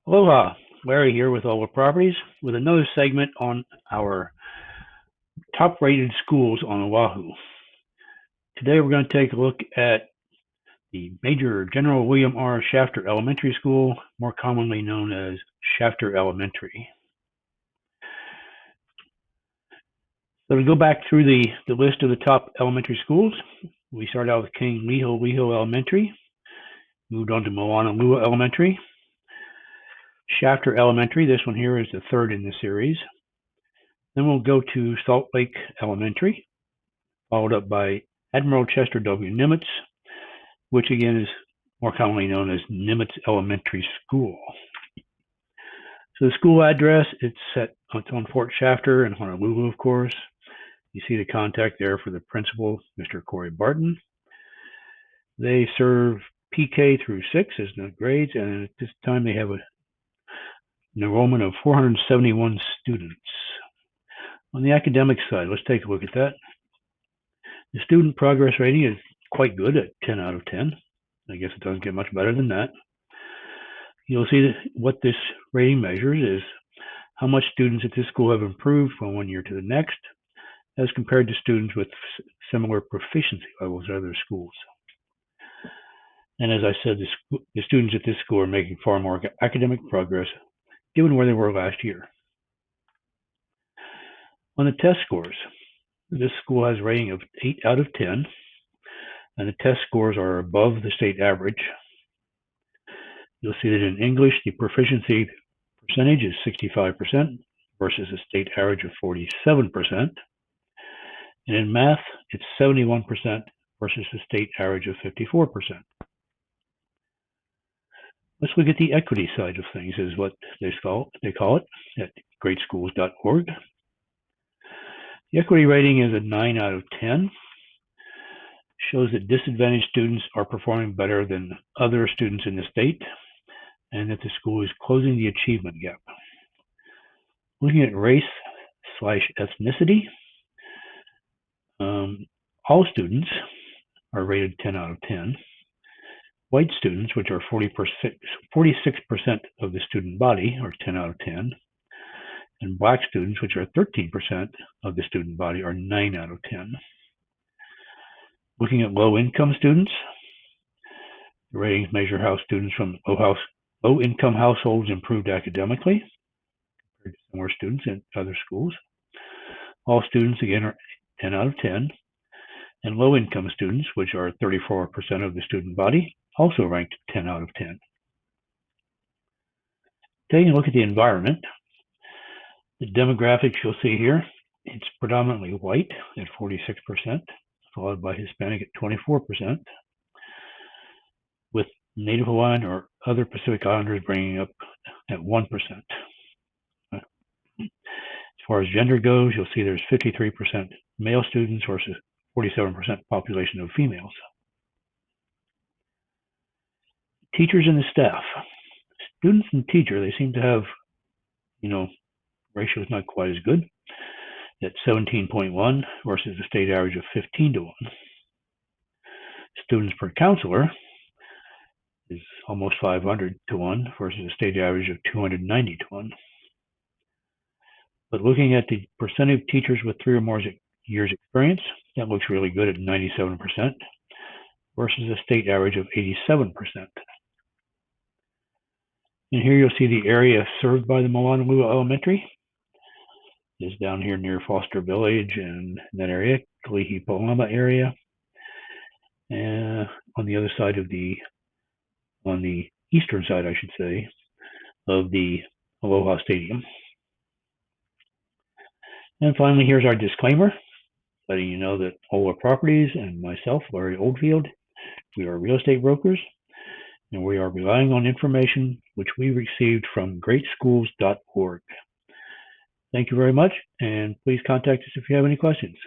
Aloha, Larry here with Aloha Properties with another segment on our top rated schools on Oahu. Today we're going to take a look at the Major General William R. Shafter Elementary School, more commonly known as Shafter Elementary. So to go back through the list of the top elementary schools, we start out with King Liholiho Elementary, moved on to Moanalua Elementary, Shafter Elementary. This one here is the third in the series. Then we'll go to Salt Lake Elementary, followed up by Admiral Chester W. Nimitz, which again is more commonly known as Nimitz Elementary School. So the school address, it's on Fort Shafter in Honolulu, of course. You see the contact there for the principal, Mr. Corey Barton. They serve PK through 6 as the grades, and at this time they have an enrollment of 471 students. On the academic side, let's take a look at that. The student progress rating is quite good at 10 out of 10. I guess it doesn't get much better than that. You'll see that what this rating measures is how much students at this school have improved from one year to the next, as compared to students with similar proficiency levels at other schools. And as I said, the students at this school are making far more academic progress given where they were last year. On the test scores, this school has a rating of 8 out of 10, and the test scores are above the state average. You'll see that in English, the proficiency percentage is 65% versus a state average of 47%. And in math, it's 71% versus the state average of 54%. Let's look at the equity side of things, is what they call it at greatschools.org. The equity rating is a 9 out of 10. Shows that disadvantaged students are performing better than other students in the state, and that the school is closing the achievement gap. Looking at race/ethnicity, all students are rated 10 out of 10. White students, which are 46% of the student body, are 10 out of 10. And black students, which are 13% of the student body, are 9 out of 10. Looking at low-income students, the ratings measure how students from low-income households improved academically compared to similar students in other schools. All students, again, are 10 out of 10. And low-income students, which are 34% of the student body, also ranked 10 out of 10. Taking a look at the environment, the demographics you'll see here, it's predominantly white at 46%, followed by Hispanic at 24%, with Native Hawaiian or other Pacific Islanders bringing up at 1%. As far as gender goes, you'll see there's 53% male students versus 47% population of females. Teachers and the staff. Students and teacher, they seem to have, ratio is not quite as good at 17.1 versus the state average of 15:1. Students per counselor is almost 500:1 versus a state average of 290:1. But looking at the percentage of teachers with 3 or more years experience, that looks really good at 97% versus a state average of 87%. And here you'll see the area served by the Moanalua Elementary is down here near Foster Village and that area, Kalihi-Palama area. And on the other side of on the eastern side, I should say, of the Aloha Stadium. And finally, here's our disclaimer, letting you know that Aloha Properties and myself, Larry Oldfield, we are real estate brokers, and we are relying on information which we received from greatschools.org. Thank you very much, and please contact us if you have any questions.